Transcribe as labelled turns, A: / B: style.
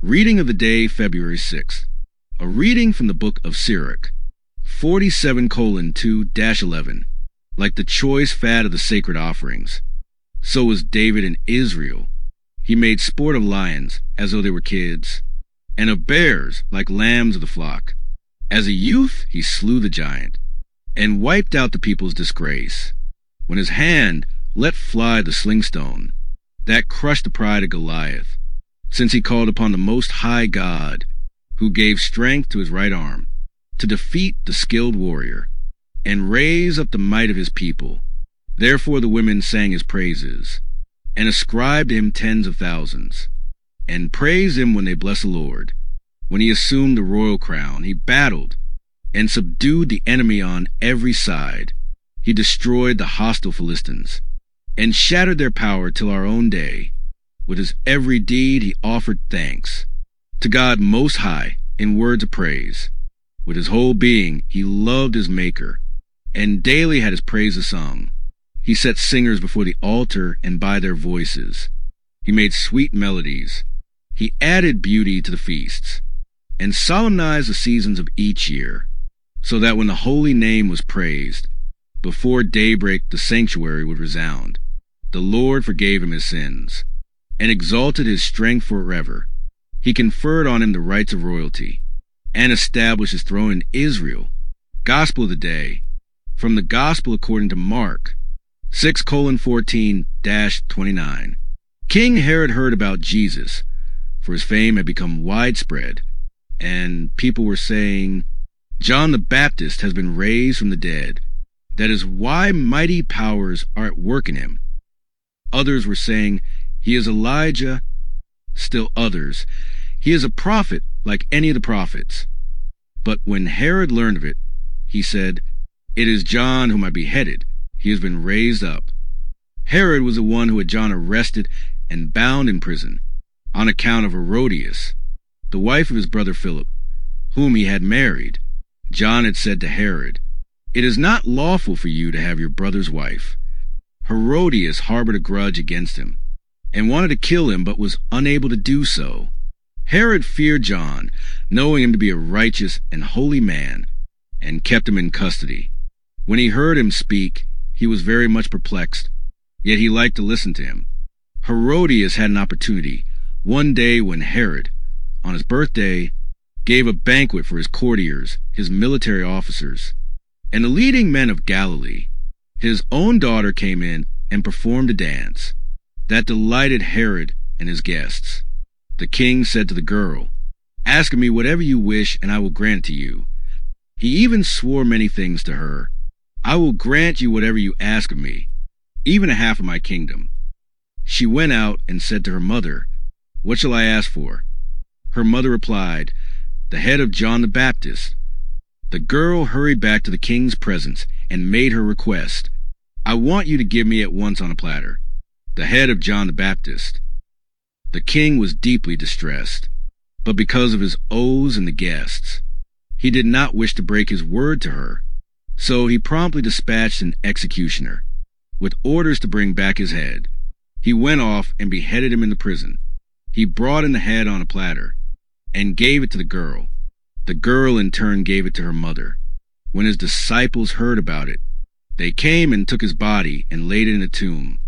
A: Reading of the day, February 6th. A reading from the book of Sirach, 47:2-11. Like the choice fat of the sacred offerings, so was David in Israel. He made sport of lions as though they were kids, and of bears like lambs of the flock. As a youth he slew the giant, and wiped out the people's disgrace, when his hand let fly the slingstone, that crushed the pride of Goliath, since he called upon the Most High God, who gave strength to his right arm, to defeat the skilled warrior, and raise up the might of his people. Therefore the women sang his praises, and ascribed to him tens of thousands, and praised him when they blessed the Lord. When he assumed the royal crown, he battled, and subdued the enemy on every side. He destroyed the hostile Philistines, and shattered their power till our own day. With his every deed he offered thanks to God Most High in words of praise. With his whole being he loved his Maker, and daily had his praises sung. He set singers before the altar, and by their voices he made sweet melodies. He added beauty to the feasts, and solemnized the seasons of each year, so that when the holy name was praised, before daybreak the sanctuary would resound. The Lord forgave him his sins, and exalted his strength forever. He conferred on him the rights of royalty, and established his throne in Israel. Gospel of the day, from the Gospel according to Mark, 6:14-29. King Herod heard about Jesus, for his fame had become widespread, and people were saying, John the Baptist has been raised from the dead. That is why mighty powers are at work in him. Others were saying, he is Elijah. Still others, he is a prophet like any of the prophets. But when Herod learned of it, he said, it is John whom I beheaded. He has been raised up. Herod was the one who had John arrested and bound in prison, on account of Herodias, the wife of his brother Philip, whom he had married. John had said to Herod, it is not lawful for you to have your brother's wife. Herodias harbored a grudge against him, and wanted to kill him, but was unable to do so. Herod feared John, knowing him to be a righteous and holy man, and kept him in custody. When he heard him speak, he was very much perplexed, yet he liked to listen to him. Herodias had an opportunity one day when Herod, on his birthday, gave a banquet for his courtiers, his military officers, and the leading men of Galilee. His own daughter came in and performed a dance that delighted Herod and his guests. The king said to the girl, ask of me whatever you wish, and I will grant it to you. He even swore many things to her. I will grant you whatever you ask of me, even a half of my kingdom. She went out and said to her mother, what shall I ask for? Her mother replied, the head of John the Baptist. The girl hurried back to the king's presence and made her request. I want you to give me at once on a platter the head of John the Baptist. The king was deeply distressed, but because of his oaths and the guests, he did not wish to break his word to her. So he promptly dispatched an executioner, with orders to bring back his head. He went off and beheaded him in the prison. He brought in the head on a platter, and gave it to the girl. The girl in turn gave it to her mother. When his disciples heard about it, they came and took his body and laid it in a tomb